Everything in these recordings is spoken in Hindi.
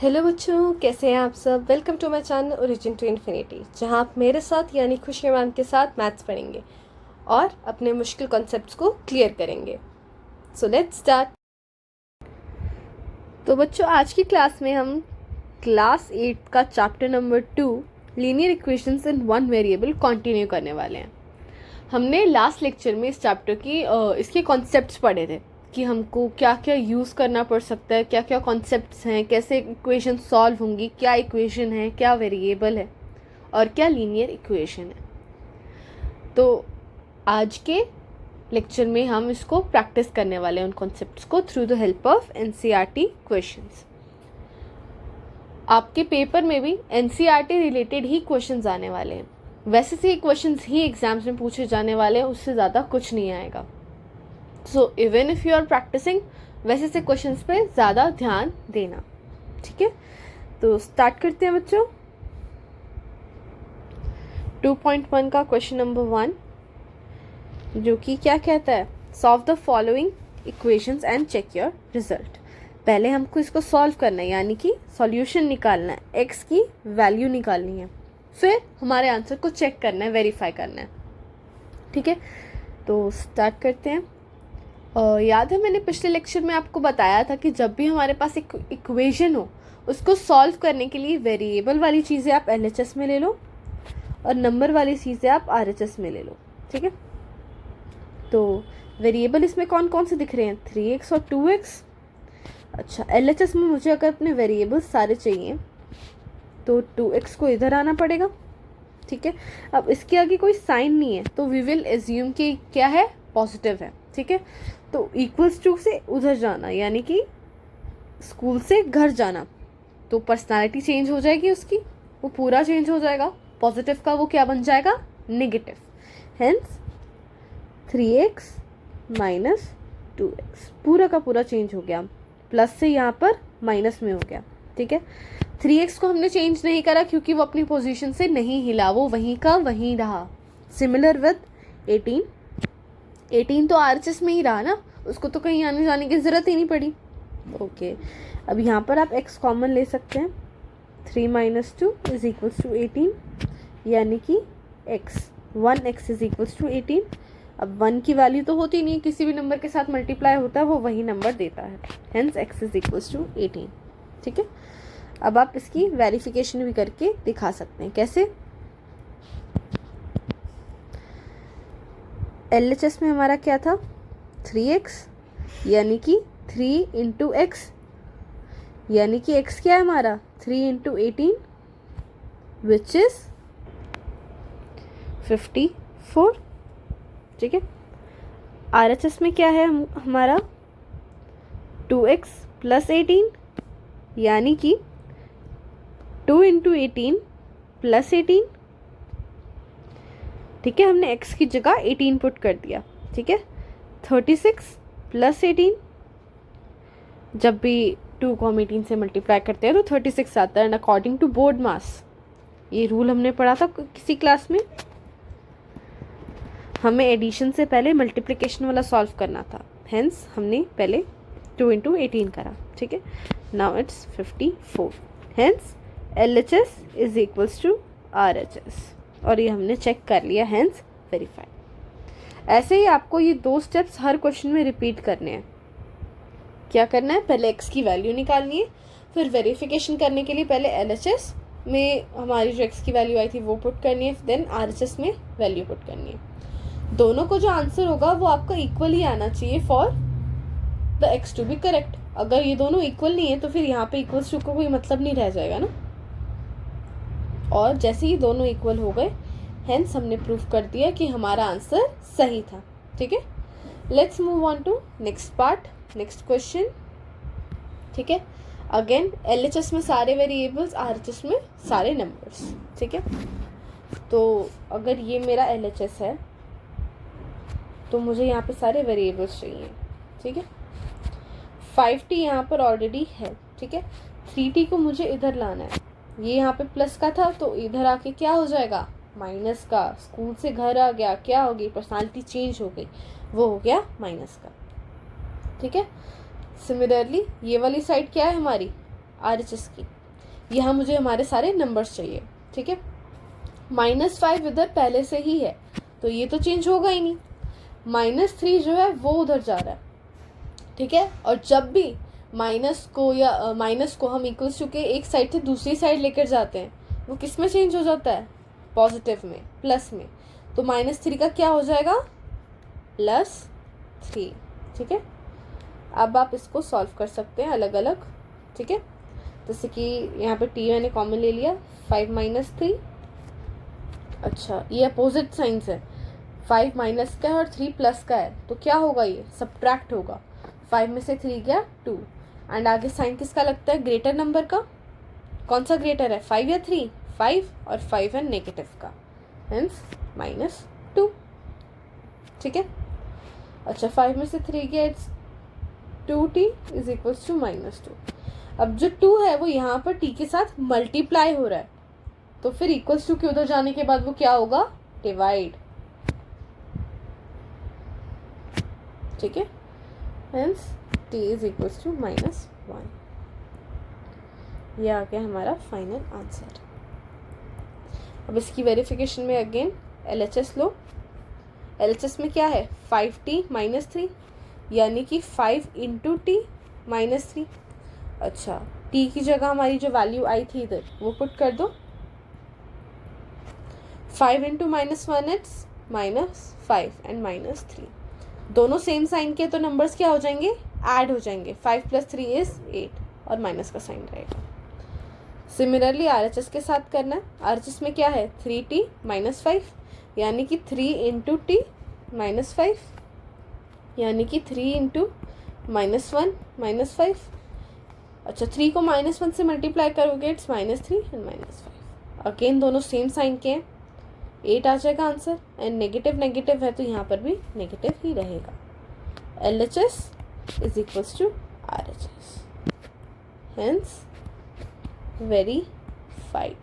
हेलो बच्चों, कैसे हैं आप सब। Welcome to my channel origin to infinity, जहां आप मेरे साथ यानी खुशी मैम के साथ मैथ्स पढ़ेंगे और अपने मुश्किल कॉन्सेप्ट्स को क्लियर करेंगे। So let's start. तो बच्चों, आज की क्लास में हम क्लास 8 का chapter number 2 linear equations in one variable continue करने वाले हैं। हमने लास्ट लेक्चर में इस चैप्टर की इसके कॉन्सेप्ट्स पढ़े थे कि हमको क्या क्या यूज़ करना पड़ सकता है, क्या क्या कॉन्सेप्ट्स हैं, कैसे इक्वेशन सॉल्व होंगी, क्या इक्वेशन है, क्या वेरिएबल है और क्या लीनियर इक्वेशन है। तो आज के लेक्चर में हम इसको प्रैक्टिस करने वाले हैं, उन कॉन्सेप्ट्स को through the help of NCERT questions. आपके पेपर में भी एनसीईआरटी रिलेटेड ही क्वेश्चंस आने वाले हैं। वैसे से क्वेश्चंस ही एग्जाम्स में पूछे जाने वाले हैं, उससे ज़्यादा कुछ नहीं आएगा। So even if you are practising, वैसे से क्वेश्चंस पे ज़्यादा ध्यान देना, ठीक है। तो स्टार्ट करते हैं बच्चों। 2.1 का क्वेश्चन नंबर 1, जो कि क्या कहता है, solve the following equations and check your result. पहले हमको इसको सॉल्व करना है, यानी कि सॉल्यूशन निकालना है, एक्स की वैल्यू निकालनी है, फिर हमारे आंसर को चेक करना है, वेरीफाई करना है, ठीक है। तो स्टार्ट करते हैं। याद है मैंने पिछले लेक्चर में आपको बताया था कि जब भी हमारे पास एक इक्वेशन हो, उसको सॉल्व करने के लिए वेरिएबल वाली चीज़ें आप LHS में ले लो और नंबर वाली चीज़ें आप RHS में ले लो, ठीक है। तो वेरिएबल इसमें कौन कौन से दिख रहे हैं, 3x और 2x। अच्छा, LHS में मुझे अगर अपने वेरिएबल सारे चाहिए तो 2x को इधर आना पड़ेगा, ठीक है। अब इसके आगे कोई साइन नहीं है तो वी विल एज्यूम कि क्या है, पॉजिटिव है, ठीक है। तो इक्वल्स टू से उधर जाना, यानी कि स्कूल से घर जाना, तो पर्सनालिटी चेंज हो जाएगी उसकी, वो पूरा चेंज हो जाएगा। पॉजिटिव का वो क्या बन जाएगा, negative. Hence 3x minus 2x पूरा का पूरा चेंज हो गया, प्लस से यहाँ पर माइनस में हो गया, ठीक है। 3x को हमने चेंज नहीं करा क्योंकि वो अपनी पोजीशन से नहीं हिला, वो वहीं का वहीं रहा। सिमिलर विद 18 तो RHS में ही रहा ना, उसको तो कहीं आने जाने की ज़रूरत ही नहीं पड़ी। ओके, अब यहाँ पर आप x कॉमन ले सकते हैं। 3 माइनस 2 इज इक्वल्स टू 18, यानी कि1x इज इक्वल्स टू 18। अब 1 की वैल्यू तो होती नहीं, किसी भी नंबर के साथ मल्टीप्लाई होता है वो वही नंबर देता है, hence x is equals to 18, ठीक है। अब आप इसकी वेरिफिकेशन भी करके दिखा सकते हैं। कैसे, LHS में हमारा क्या था, 3x, यानी कि 3 इंटू एक्स, यानी कि x क्या है हमारा, 3 इंटू 18 विच इज 54, ठीक है। RHS में क्या है हमारा, 2x प्लस 18, यानी कि 2 इंटू 18 प्लस 18, ठीक है। हमने x की जगह 18 पुट कर दिया, ठीक है। 36 प्लस 18, जब भी 2 को हम 18 से मल्टीप्लाई करते हैं तो 36 आता है, एंड अकॉर्डिंग टू बोर्ड मास, ये रूल हमने पढ़ा था किसी क्लास में, हमें एडिशन से पहले मल्टीप्लिकेशन वाला सॉल्व करना था, हेंस हमने पहले 2 इंटू 18 करा, ठीक है। Now it's 54, hence LHS is equals to RHS, और ये हमने चेक कर लिया, हेंस वेरीफाई। ऐसे ही आपको ये 2 स्टेप्स हर क्वेश्चन में रिपीट करने हैं। क्या करना है, पहले x की वैल्यू निकालनी है, फिर वेरिफिकेशन करने के लिए पहले LHS में हमारी जो x की वैल्यू आई थी वो पुट करनी है, देन RHS में वैल्यू पुट करनी है। दोनों को जो आंसर होगा वो आपका इक्वल ही आना चाहिए for the x to be correct. अगर ये दोनों इक्वल नहीं है तो फिर यहाँ पे इक्वल्स टू का कोई मतलब नहीं रह जाएगा ना। और जैसे ही दोनों इक्वल हो गए, हेंस हमने प्रूफ कर दिया कि हमारा आंसर सही था, ठीक है। Let's move on to next part, next question, ठीक है। अगेन LHS में सारे वेरिएबल्स, RHS में सारे नंबर्स, ठीक है। तो अगर ये मेरा LHS है तो मुझे यहाँ पे सारे वेरिएबल्स चाहिए, ठीक है। 5t यहाँ पर ऑलरेडी है, ठीक है। 3t को मुझे इधर लाना है, ये यहाँ पे प्लस का था तो इधर आके क्या हो जाएगा, माइनस का। स्कूल से घर आ गया, क्या हो गई, पर्सनालिटी चेंज हो गई, वो हो गया माइनस का, ठीक है। सिमिलरली ये वाली साइड क्या है हमारी, RHS की, यहाँ मुझे हमारे सारे नंबर्स चाहिए, ठीक है। -5 इधर पहले से ही है तो ये तो चेंज होगा ही नहीं। -3 जो है वो उधर जा रहा है, ठीक है। और जब भी माइनस को हम इक्वल्स टू के एक साइड से दूसरी साइड लेकर जाते हैं वो किस में चेंज हो जाता है, पॉजिटिव में, प्लस में। तो -3 का क्या हो जाएगा, +3, ठीक है। अब आप इसको सॉल्व कर सकते हैं अलग अलग, ठीक है। जैसे कि यहाँ पे t मैंने कॉमन ले लिया, 5 - 3, अच्छा ये अपोजिट साइंस है, 5 माइनस का है और 3 प्लस का है, तो क्या होगा, ये सब्ट्रैक्ट होगा। 5 में से 3 गया 2, एंड आगे साइन किसका लगता है, ग्रेटर नंबर का। कौन सा ग्रेटर है, 5 या 3, 5, और 5 है नेगेटिव का, हेंस -2, ठीक है। अच्छा 5 में से 3 गया, it's 2t is equals to -2। अब जो 2 है वो यहाँ पर t के साथ मल्टीप्लाई हो रहा है, तो फिर इक्वल्स टू के उधर जाने के बाद वो क्या होगा, डिवाइड, ठीक है। Hence t is equals to -1। ये आ गया हमारा फाइनल आंसर। अब इसकी वेरिफिकेशन में अगेन LHS लो। LHS में क्या है, 5t - 3, यानी कि 5 × t - 3। अच्छा t की जगह हमारी जो वैल्यू आई थी इधर वो पुट कर दो, 5 × -1 इट्स -5 एंड -3, दोनों सेम साइन के तो नंबर्स क्या हो जाएंगे, ऐड हो जाएंगे। 5 + 3 इज 8 और माइनस का साइन रहेगा। सिमिलरली RHS के साथ करना है। RHS में क्या है, 3t - 5, यानी कि 3 × t - 5, यानी कि 3 × -1 - 5। अच्छा 3 को -1 से मल्टीप्लाई करोगे इट्स -3 एंड -5। अगेन दोनों सेम साइन के हैं, 8 आ जाएगा आंसर, एंड नेगेटिव नेगेटिव है तो यहाँ पर भी नेगेटिव ही रहेगा। LHS is equals to RHS, hence verified.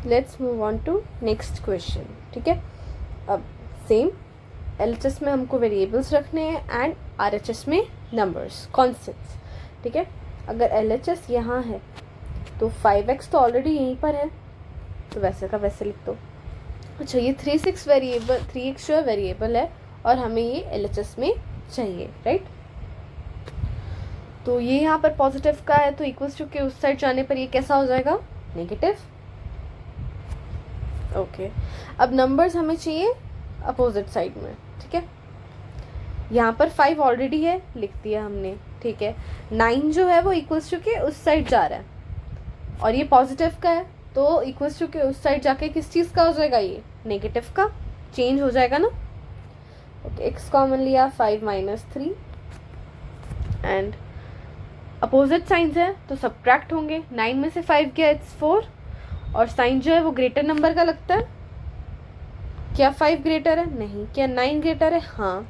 Let's move on to next question, ठीक है। अब सेम LHS में हमको वेरिएबल्स रखने हैं एंड RHS में नंबर्स, कॉन्स्टेंट्स, ठीक है। अगर LHS यहाँ है तो 5x तो ऑलरेडी यहीं पर है, तो वैसे का वैसे लिख दो। अच्छा ये 3x जो है वेरिएबल है और हमें ये LHS में चाहिए, राइट। तो ये यहाँ पर पॉजिटिव का है तो इक्वल्स टू के उस साइड जाने पर ये कैसा हो जाएगा, नेगेटिव, ओके। अब नंबर्स हमें चाहिए अपोजिट साइड में, ठीक है। यहाँ पर 5 ऑलरेडी है, लिख दिया हमने, ठीक है। 9 जो है वो इक्वल्स टू के उस साइड जा रहा है और ये पॉजिटिव का है तो इक्वल्स टू के उस साइड जाके किस चीज़ का हो जाएगा, ये नेगेटिव का चेंज हो जाएगा ना। ओके x कॉमन लिया, 5 - 3, एंड अपोजिट साइंस है तो सब्ट्रैक्ट होंगे। 9 में से 5 गया, इट्स 4, और साइन जो है वो ग्रेटर नंबर का लगता है। क्या 5 ग्रेटर है, नहीं। क्या 9 ग्रेटर है, हाँ,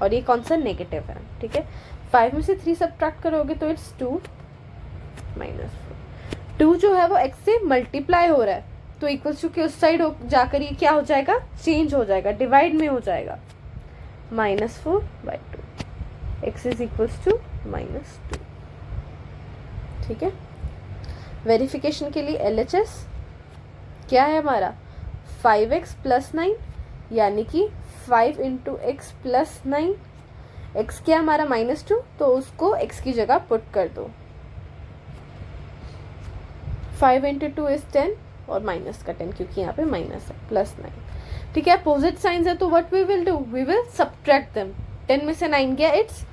और ये कौन सा, नेगेटिव है, ठीक है। 5 में से 3 सब्ट्रैक्ट करोगे तो इट्स 2 - 4। 2 जो है वो x से मल्टीप्लाई हो रहा है तो इक्वल्स टू के उस साइड जाकर ये क्या हो जाएगा, चेंज हो जाएगा, डिवाइड में हो जाएगा, -4/2, x इज इक्वल्स टू -2, ठीक है। वेरिफिकेशन के लिए LHS क्या है हमारा, 5x + 9, यानी कि 5 × x + 9। x क्या हमारा -2 तो उसको x की जगह पुट कर दो, 5 × 2 इज 10 और माइनस का 10 क्योंकि यहाँ पे माइनस है, +9, ठीक है। अपोजिट साइंस है तो what we will do, we will subtract them. 10 में से 9 गया, इट्स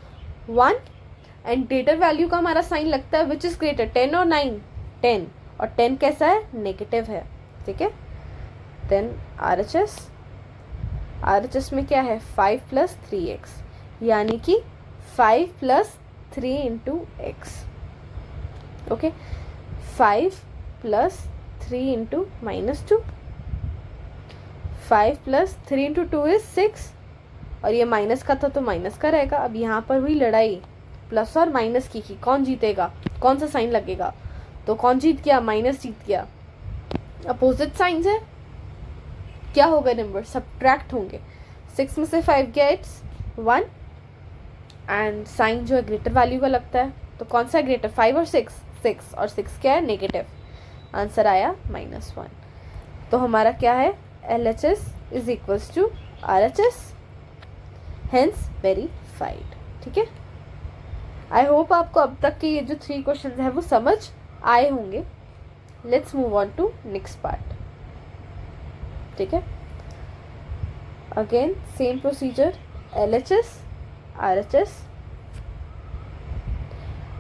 1, एंड ग्रेटर वैल्यू का हमारा साइन लगता है विच इज ग्रेटर, 10 और 9, 10, और 10 कैसा है, नेगेटिव है, ठीक है। देन RHS में क्या है, 5 + 3x, यानी कि 5 + 3 × x, ओके। 5 + 3 × -2, 5 + 3 × 2 इज 6, और ये माइनस का था तो माइनस का रहेगा। अब यहाँ पर हुई लड़ाई प्लस और माइनस की कौन जीतेगा, कौन सा साइन लगेगा, तो कौन जीत गया, माइनस जीत गया। अपोजिट साइंस है, क्या होगा, नंबर सब्ट्रैक्ट होंगे। 6 में से 5 गया, इट्स 1, एंड साइन जो है ग्रेटर वैल्यू का लगता है, तो कौन सा ग्रेटर, 5 और 6, 6 और 6 क्या है, नेगेटिव, आंसर आया -1। तो हमारा क्या है, LHS is equals to RHS, hence verified. ठीक है, आई होप आपको अब तक के ये जो 3 क्वेश्चन है वो समझ आए होंगे। Let's move on to next part. ठीक है, again same procedure, LHS RHS।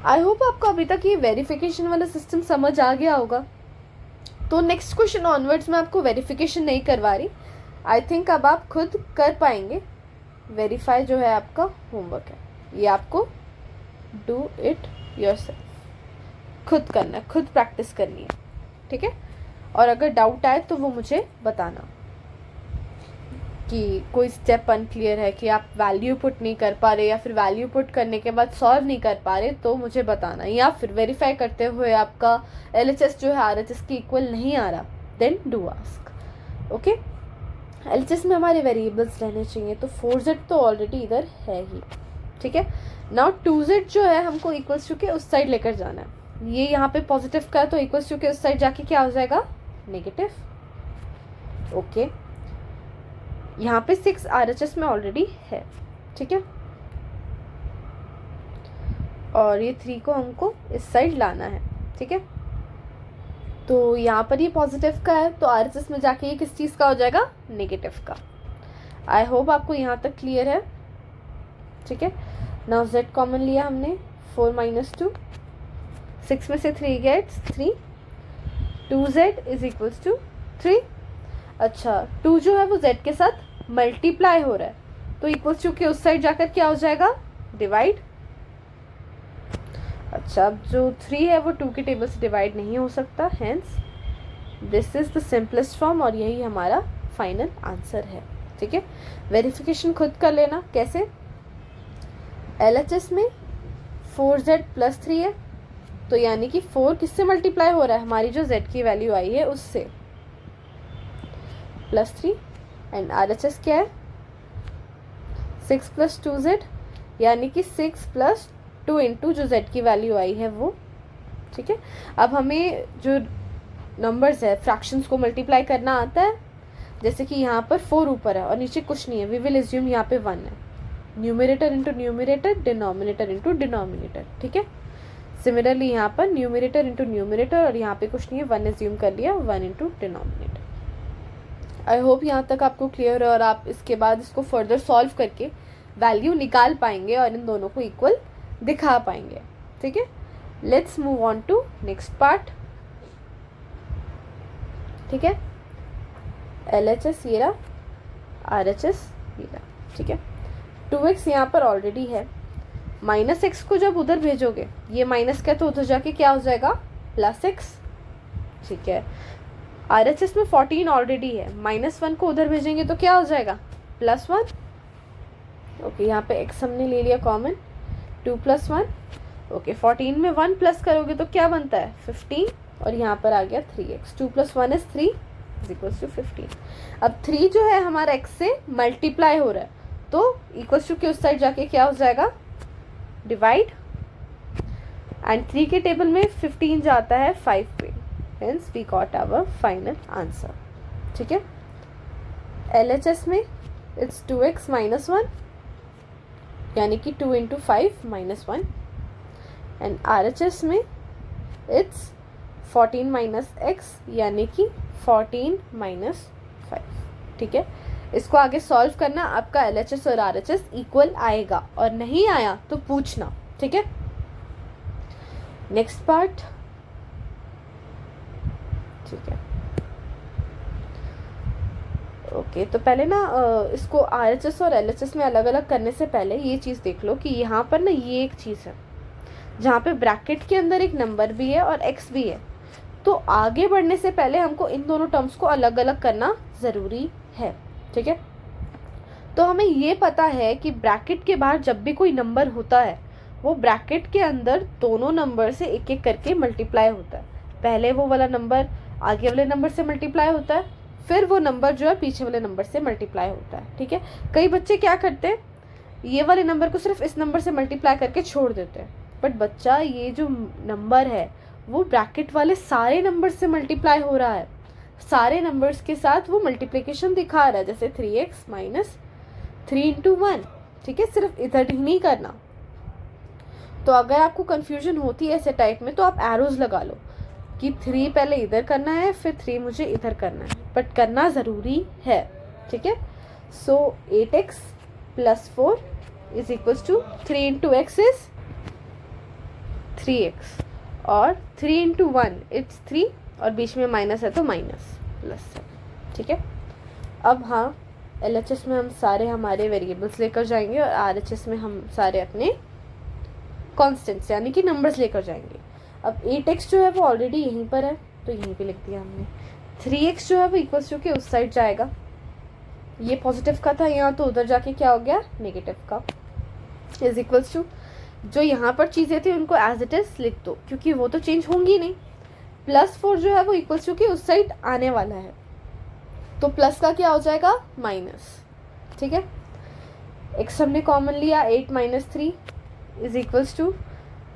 I hope आपको अभी तक ये वेरिफिकेशन वाला सिस्टम समझ आ गया होगा। तो नेक्स्ट क्वेश्चन ऑनवर्ड्स में आपको वेरिफिकेशन नहीं करवा रही, आई थिंक अब आप खुद कर पाएंगे। वेरीफाई जो है आपका होमवर्क है, ये आपको डू इट योरसेल्फ, खुद करना है, खुद प्रैक्टिस करनी है। ठीक है, और अगर डाउट आए तो वो मुझे बताना कि कोई स्टेप अनक्लियर है, कि आप वैल्यू पुट नहीं कर पा रहे या फिर वैल्यू पुट करने के बाद सॉल्व नहीं कर पा रहे, तो मुझे बताना। या फिर वेरीफाई करते हुए आपका LHS जो है RHS की इक्वल नहीं आ रहा, then do ask. Okay, LHS में हमारे वेरिएबल्स रहने चाहिए, तो 4z तो ऑलरेडी इधर है ही। ठीक है, नाउ 2z जो है हमको इक्वल्स टू के उस साइड लेकर जाना है। ये यहाँ पे पॉजिटिव का है, तो इक्वल्स टू के उस साइड जाके क्या हो जाएगा, नेगेटिव। ओके, यहाँ पे 6 RHS में ऑलरेडी है। ठीक है, और ये 3 को हमको इस साइड लाना है। ठीक है, तो यहाँ पर ये पॉजिटिव का है, तो RHS में जाके ये किस चीज़ का हो जाएगा, नेगेटिव का। आई होप आपको यहाँ तक क्लियर है। ठीक है, नाउ z कॉमन लिया हमने, 4 - 2, 6 में से 3 gets 3, 2z is equals to 3। अच्छा, 2 जो है वो z के साथ मल्टीप्लाई हो रहा है, तो इक्वल्स टू के उस साइड जाकर क्या हो जाएगा, डिवाइड। अच्छा, अब जो 3 है वो 2 के टेबल से डिवाइड नहीं हो सकता, hence this is the simplest form, और यही हमारा फाइनल आंसर है। ठीक है, वेरिफिकेशन खुद कर लेना। कैसे, LHS में 4z + 3 है, तो यानी कि 4 किससे मल्टीप्लाई हो रहा है, हमारी जो z की वैल्यू आई है उससे, +3, एंड RHS क्या है, 6 + 2z, यानी कि 6 + 2 इंटू जो z की वैल्यू आई है वो। ठीक है, अब हमें जो नंबर्स है फ्रैक्शंस को मल्टीप्लाई करना आता है। जैसे कि यहाँ पर 4 ऊपर है और नीचे कुछ नहीं है, वी विल एज्यूम यहाँ पे 1 है, numerator into numerator, denominator into denominator. ठीक है, सिमिलरली यहाँ पर न्यूमरेटर इंटू न्यूमरेटर, और यहाँ पे कुछ नहीं है, 1 एज्यूम कर लिया, 1 इंटू डिनोमिनेटर। आई होप यहाँ तक आपको क्लियर है, और आप इसके बाद इसको फर्दर सॉल्व करके वैल्यू निकाल पाएंगे और इन दोनों को इक्वल दिखा पाएंगे। ठीक है, let's move on to next part. ठीक है, LHS ये रहा, RHS ये रहा। ठीक है, 2x यहाँ पर ऑलरेडी है, -x को जब उधर भेजोगे, ये माइनस का तो उधर जाके क्या हो जाएगा, +x। ठीक है, RHS में 14 ऑलरेडी है, -1 को उधर भेजेंगे तो क्या हो जाएगा, +1। ओके, यहाँ पे x हमने ले लिया कॉमन, 2 + 1। ओके, 14 में 1 प्लस करोगे तो क्या बनता है, 15, और यहाँ पर आ गया 3x, 2 + 1 = 3 इक्वल्स टू 15। अब 3 जो है हमारा x से मल्टीप्लाई हो रहा है, तो इक्वल्स टू के उस साइड जाके क्या हो जाएगा, डिवाइड, एंड 3 के टेबल में 15 जाता है 5 पे, hence we got our final answer. ठीक है, LHS में इट्स 2x - 1, यानी कि 2 × 5 - 1, एंड RHS में इट्स 14 - x, यानी कि 14 - 5। ठीक है, इसको आगे सॉल्व करना, आपका LHS और RHS इक्वल आएगा, और नहीं आया तो पूछना। ठीक है, नेक्स्ट पार्ट। ठीक है, ओके, तो पहले ना इसको RHS और LHS में अलग अलग करने से पहले ये चीज़ देख लो कि यहाँ पर ना ये एक चीज़ है जहाँ पे ब्रैकेट के अंदर एक नंबर भी है और x भी है, तो आगे बढ़ने से पहले हमको इन दोनों टर्म्स को अलग अलग करना ज़रूरी है। ठीक है, तो हमें ये पता है कि ब्रैकेट के बाहर जब भी कोई नंबर होता है वो ब्रैकेट के अंदर दोनों नंबर से एक एक करके मल्टीप्लाई होता है। पहले वो वाला नंबर आगे वाले नंबर से मल्टीप्लाई होता है, फिर वो नंबर जो है पीछे वाले नंबर से मल्टीप्लाई होता है। ठीक है, कई बच्चे क्या करते हैं, ये वाले नंबर को सिर्फ इस नंबर से मल्टीप्लाई करके छोड़ देते हैं। बट बच्चा ये जो नंबर है वो ब्रैकेट वाले सारे नंबर से मल्टीप्लाई हो रहा है, सारे नंबर्स के साथ वो मल्टीप्लिकेशन दिखा रहा है, जैसे 3x माइनस 3 इंटू 1, ठीक है, सिर्फ इधर ही नहीं करना। तो अगर आपको कन्फ्यूजन होती है ऐसे टाइप में तो आप एरोज लगा लो कि 3 पहले इधर करना है फिर 3 मुझे इधर करना है, बट करना ज़रूरी है, ठीक है। So 8x plus 4 is equals to 3 into x is 3x और 3 इंटू 1 इट्स 3 और बीच में माइनस है तो माइनस प्लस 7, ठीक है। अब हाँ LHS में हम सारे हमारे वेरिएबल्स लेकर जाएंगे और RHS में हम सारे अपने कॉन्स्टेंट्स यानी कि नंबर्स लेकर जाएंगे। अब 8x जो है वो ऑलरेडी यहीं पर है तो यहीं पे लिख दिया हमने। 3x जो है वो इक्वल्स टू के उस साइड जाएगा, ये पॉजिटिव का था यहाँ तो उधर जाके क्या हो गया नेगेटिव का, इज इक्वल्स टू जो यहाँ पर चीज़ें थी उनको एज इट इज लिख दो क्योंकि वो तो चेंज होंगी नहीं। प्लस 4 जो है वो इक्वल्स टू के उस साइड आने वाला है तो प्लस का क्या हो जाएगा माइनस, ठीक है। x हमने कॉमन लिया 8 माइनस 3 इज इक्वल्स टू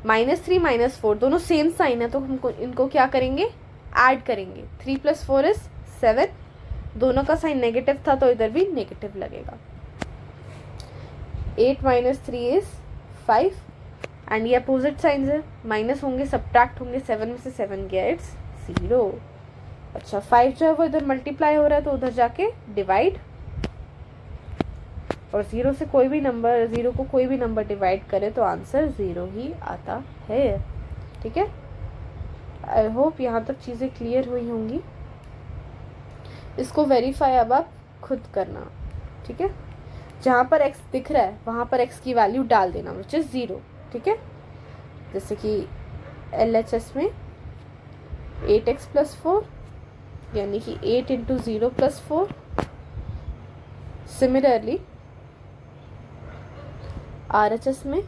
-3 -4 दोनों सेम साइन है तो हमको इनको क्या करेंगे ऐड करेंगे। 3 + 4 इज 7, दोनों का साइन नेगेटिव था तो इधर भी नेगेटिव लगेगा। 8 - 3 इज 5 एंड ये अपोजिट साइंस है, माइनस होंगे सब्ट्रैक्ट होंगे, 7 में से 7 गया इट्स 0। अच्छा 5 जो है वो इधर मल्टीप्लाई हो रहा है तो उधर जाके डिवाइड, और 0 से कोई भी नंबर 0 को कोई भी नंबर डिवाइड करे तो आंसर 0 ही आता है, ठीक है। आई होप यहाँ तक चीज़ें क्लियर हुई होंगी। इसको वेरीफाई अब आप खुद करना, ठीक है। जहाँ पर x दिख रहा है वहाँ पर x की वैल्यू डाल देना विच इज़ 0, ठीक है। जैसे कि LHS में 8x + 4 यानी कि 8 × 0 + 4। सिमिलरली RHS में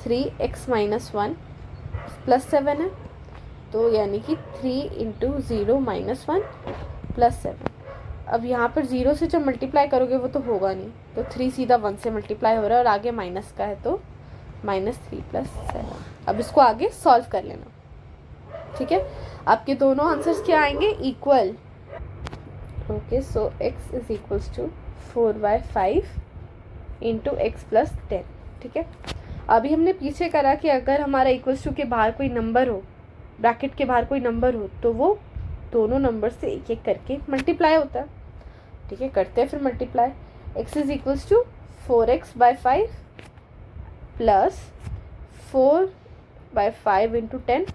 3x - 1 + 7 है तो यानी कि 3 × 0 - 1 + 7। अब यहाँ पर 0 से जब मल्टीप्लाई करोगे वो तो होगा नहीं तो 3 सीधा 1 से मल्टीप्लाई हो रहा है और आगे माइनस का है तो -3 + 7। अब इसको आगे सॉल्व कर लेना, ठीक है। आपके दोनों आंसर्स क्या आएंगे equal. Okay so x is equals to 4/5 × x + 10, ठीक है। अभी हमने पीछे करा कि अगर हमारा इक्वल्स टू के बाहर कोई नंबर हो, ब्रैकेट के बाहर कोई नंबर हो तो वो दोनों नंबर से एक एक करके मल्टीप्लाई होता है, ठीक है। करते हैं फिर multiply. x is equals to 4x/5 plus 4/5 × 10।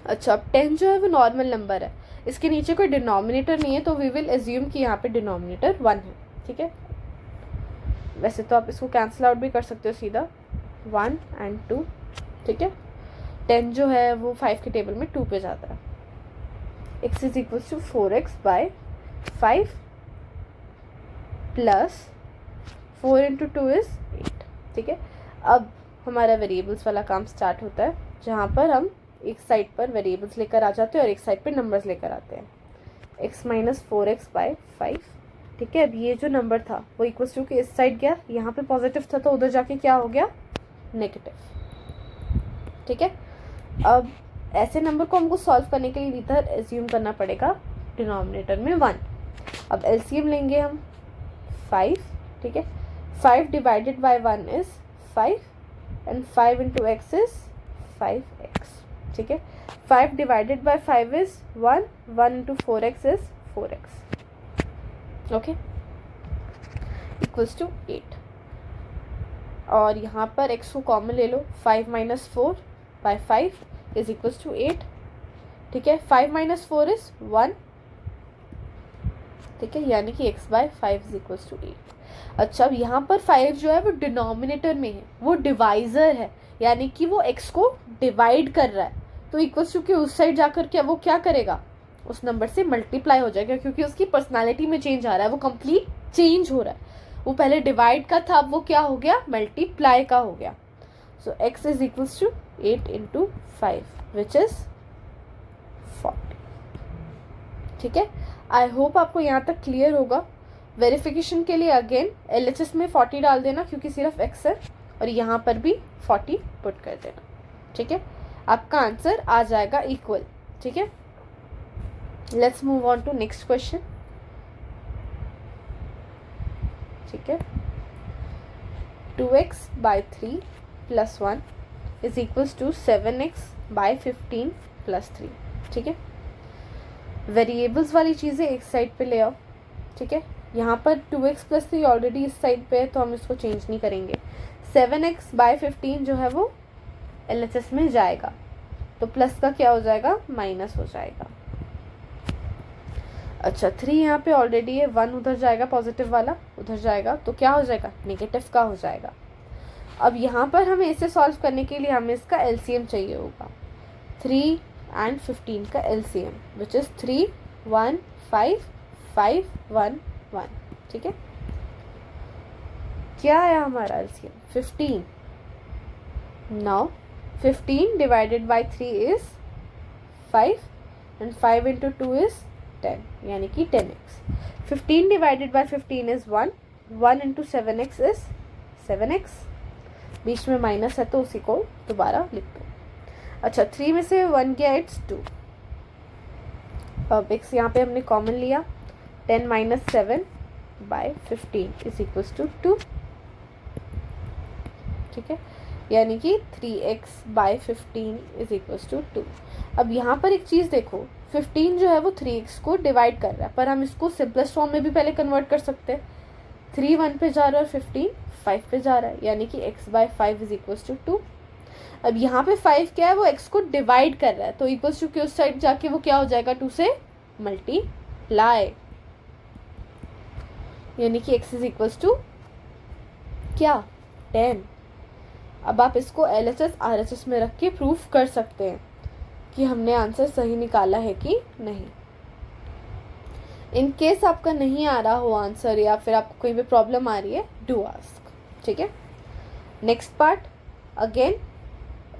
अच्छा अब 10 जो है वो नॉर्मल नंबर है, इसके नीचे कोई डिनोमिनेटर नहीं है तो वी विल एज्यूम कि यहाँ पे डिनोमिनेटर 1 है, ठीक है। वैसे तो आप इसको कैंसिल आउट भी कर सकते हो सीधा 1 और 2, ठीक है। 10 जो है वो 5 के टेबल में 2 पे जाता है। x is equal to 4x/5 plus 4 × 2 is 8, ठीक है। अब हमारा वेरिएबल्स वाला काम स्टार्ट होता है जहाँ पर हम एक साइड पर वेरिएबल्स लेकर आ जाते हैं और एक साइड पर नंबर्स लेकर आते हैं। x - 4x/5, ठीक है। अब ये जो नंबर था वो इक्वल्स टू के इस साइड गया, यहाँ पे पॉजिटिव था तो उधर जाके क्या हो गया नेगेटिव, ठीक है। अब ऐसे नंबर को हमको सॉल्व करने के लिए इधर एज्यूम करना पड़ेगा डिनोमिनेटर में 1। अब एलसीएम लेंगे हम 5, ठीक है। 5 / 1 is 5 and 5 × x is 5x, ठीक है। 5 / 5 is 1, 1 × 4x is 4x, okay, equals to 8। और यहाँ पर x को कॉमन ले लो, 5 - 4/5 इज इक्वल्स टू 8, ठीक है। 5 - 4 इज 1, ठीक है, यानी कि x/5 इज इक्वल्स टू 8। अच्छा अब यहाँ पर 5 जो है वो डिनोमिनेटर में है, वो डिवाइजर है, यानी कि वो x को डिवाइड कर रहा है तो इक्वल्स टू के उस साइड जाकर क्या वो क्या करेगा उस नंबर से मल्टीप्लाई हो जाएगा क्योंकि उसकी पर्सनालिटी में चेंज आ रहा है, वो कंप्लीट चेंज हो रहा है। वो पहले डिवाइड का था अब वो क्या हो गया मल्टीप्लाई का हो गया। So x is equals to 8 × 5 which is 40, ठीक है। आई होप आपको यहाँ तक क्लियर होगा। वेरिफिकेशन के लिए अगेन LHS में 40 डाल देना क्योंकि सिर्फ x है, और यहाँ पर भी 40 पुट कर देना, ठीक है। आपका आंसर आ जाएगा इक्वल, ठीक है। Let's move on to next question, ठीक है। 2x by 3 plus 1 is equals to 7x by 15 plus 3, ठीक है। वेरिएबल्स वाली चीज़ें एक साइड पे ले आओ, ठीक है। यहाँ पर 2x plus 3 ऑलरेडी इस साइड पे है तो हम इसको चेंज नहीं करेंगे। 7x by 15 जो है वो LHS में जाएगा, तो प्लस का क्या हो जाएगा, माइनस हो जाएगा। अच्छा 3 यहाँ पे ऑलरेडी है, 1 उधर जाएगा, पॉजिटिव वाला उधर जाएगा, तो क्या हो जाएगा, नेगेटिव का हो जाएगा। अब यहाँ पर हमें इसे सॉल्व करने के लिए हमें इसका LCM चाहिए होगा। 3 and 15 का LCM विच इज़ 3 1 5 5 1 1, ठीक है। क्या आया हमारा LCM, 15। Now 15 divided by 3 is 5 and 5 into 2 is 10, यानी कि 10x। 15 divided by 15 is 1, 1 into 7x is 7x, बीच में माइनस है तो उसी को दोबारा लिख दो। अच्छा 3 में से 1 गया, इट्स 2। अब x यहाँ पे हमने कॉमन लिया, 10 minus 7 by 15 is equals to 2, ठीक है, यानी कि 3x by 15 is equals to 2। अब यहाँ पर एक चीज़ देखो, 15 जो है वो 3x को डिवाइड कर रहा है, पर हम इसको सिंपलेस्ट फॉर्म में भी पहले कन्वर्ट कर सकते हैं। 3 1 पे जा रहा है और 15 5 पे जा रहा है, यानी कि x by 5 is equals to 2। अब यहाँ पे 5 क्या है, वो x को डिवाइड कर रहा है, तो इक्वल्स टू के उस साइड जाके वो क्या हो जाएगा, 2 से मल्टीप्लाई, यानी कि x इज इक्वल्स टू क्या, 10। अब आप इसको LHS RHS में रख के प्रूफ कर सकते हैं कि हमने आंसर सही निकाला है कि नहीं। इन केस आपका नहीं आ रहा हो आंसर या फिर आपको कहीं पे प्रॉब्लम आ रही है, डू आस्क, ठीक है। नेक्स्ट पार्ट, अगेन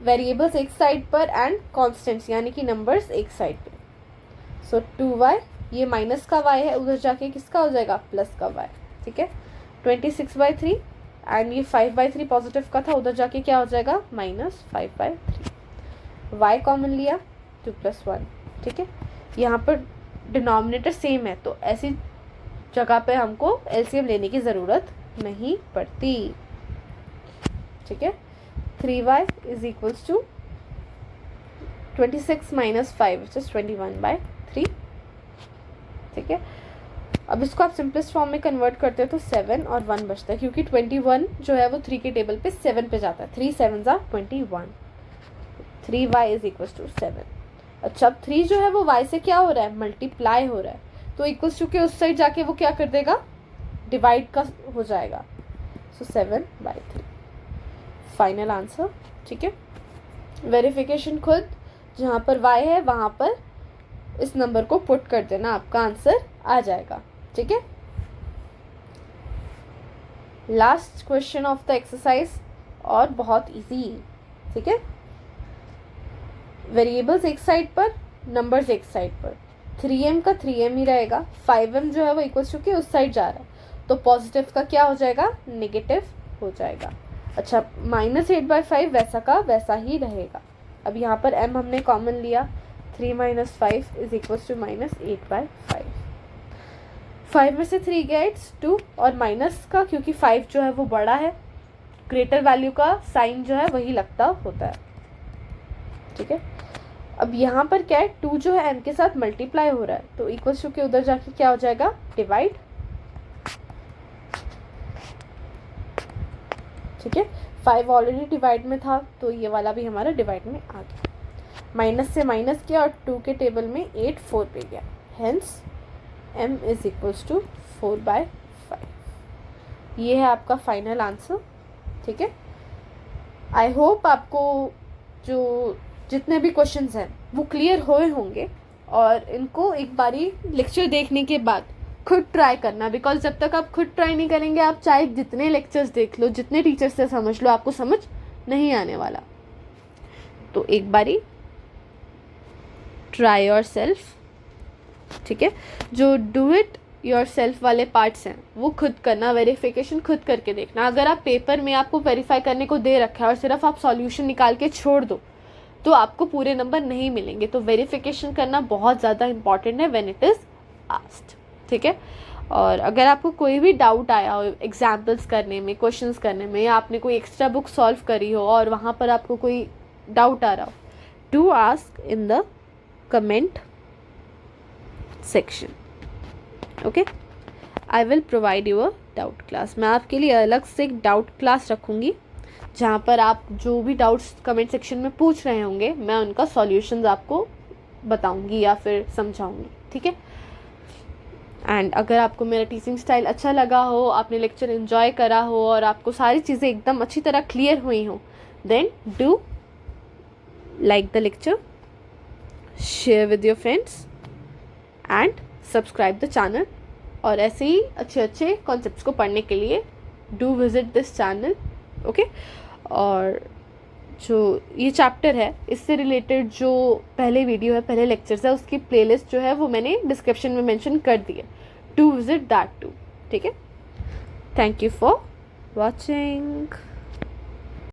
वेरिएबल्स एक साइड पर एंड कॉन्स्टेंट्स यानी कि नंबर्स एक साइड पे। सो 2y, ये माइनस का y है, उधर जाके किसका हो जाएगा, प्लस का y, ठीक है। 26/3 एंड ये 5/3 पॉजिटिव का था, उधर जाके क्या हो जाएगा, -5/3। y कॉमन लिया, 2 + 1, ठीक है। यहाँ पर डिनोमिनेटर सेम है तो ऐसी जगह पे हमको LCM लेने की ज़रूरत नहीं पड़ती, ठीक है। 3y is equals to 26 - 5 which is 21/3, ठीक है। अब इसको आप सिंपलेस्ट फॉर्म में कन्वर्ट करते हो तो 7 और 1 बचता है, क्योंकि 21 जो है वो 3 के टेबल पे 7 पे जाता है, 3 7s are 21। 3y is equals to 7। अच्छा अब 3 जो है वो y से क्या हो रहा है, मल्टीप्लाई हो रहा है, तो इक्वल्स टू के उस साइड जाके वो क्या कर देगा, डिवाइड का हो जाएगा, सो 7/3 फाइनल आंसर, ठीक है। वेरिफिकेशन खुद, जहाँ पर y है वहाँ पर इस नंबर को पुट कर देना, आपका आंसर आ जाएगा, ठीक है। Last question of the exercise, और बहुत इजी, ठीक है। वेरिएबल्स एक साइड पर, नंबर्स एक साइड पर, 3m का 3m ही रहेगा, 5m जो है वो इक्वल्स टू के उस साइड जा रहा है, तो पॉजिटिव का क्या हो जाएगा, नेगेटिव हो जाएगा। अच्छा -8/5 वैसा का वैसा ही रहेगा। अब यहाँ पर m हमने कॉमन लिया, 3 - 5 इज इक्वल्स टू -8/5। 5 में से 3 गया, इट्स 2, और माइनस का क्योंकि 5 जो है वो बड़ा है, ग्रेटर वैल्यू का साइन जो है वही लगता होता है, ठीक है। अब यहाँ पर क्या है, 2 जो है m के साथ मल्टीप्लाई हो रहा है, तो इक्वल्स टू के उधर जाके क्या हो जाएगा, डिवाइड, ठीक है। 5 ऑलरेडी डिवाइड में था तो ये वाला भी हमारा डिवाइड में आ गया, माइनस से माइनस किया और 2 के टेबल में 8 4 पे गया, hence m is equals to 4/5। ये है आपका फाइनल आंसर, ठीक है। आई होप आपको जो जितने भी क्वेश्चंस हैं वो क्लियर हुए होंगे, और इनको एक बारी लेक्चर देखने के बाद खुद ट्राई करना, बिकॉज जब तक आप खुद ट्राई नहीं करेंगे, आप चाहे जितने लेक्चर्स देख लो, जितने टीचर्स से समझ लो, आपको समझ नहीं आने वाला। तो एक बारी ट्राई योर सेल्फ, ठीक है। जो डू इट योर सेल्फ वाले पार्ट्स हैं वो खुद करना, वेरिफिकेशन खुद करके देखना। अगर आप पेपर में आपको वेरीफाई करने को दे रखा है और सिर्फ आप सॉल्यूशन निकाल के छोड़ दो तो आपको पूरे नंबर नहीं मिलेंगे। तो वेरिफिकेशन करना बहुत ज़्यादा इंपॉर्टेंट है व्हेन इट इज़ आस्क्ड, ठीक है। और अगर आपको कोई भी डाउट आया हो एग्जाम्पल्स करने में, क्वेश्चंस करने में, या आपने कोई एक्स्ट्रा बुक सॉल्व करी हो और वहाँ पर आपको कोई डाउट आ रहा हो, do ask in the comment section, okay. I will provide you a doubt class. मैं आपके लिए अलग से एक डाउट क्लास रखूँगी जहाँ पर आप जो भी डाउट्स कमेंट सेक्शन में पूछ रहे होंगे मैं उनका सॉल्यूशंस आपको बताऊँगी या फिर समझाऊँगी, ठीक है। एंड अगर आपको मेरा टीचिंग स्टाइल अच्छा लगा हो, आपने लेक्चर एंजॉय करा हो और आपको सारी चीज़ें एकदम अच्छी तरह क्लियर हुई हो, then do like the lecture, share with your friends and subscribe the channel. और ऐसे ही अच्छे अच्छे कॉन्सेप्ट्स को पढ़ने के लिए do visit this channel, okay. और जो ये चैप्टर है इससे रिलेटेड जो पहले वीडियो है, पहले लेक्चर्स है, उसकी प्लेलिस्ट जो है वो मैंने डिस्क्रिप्शन में मेंशन कर दी है, टू विजिट दैट टू, ठीक है। Thank you for watching.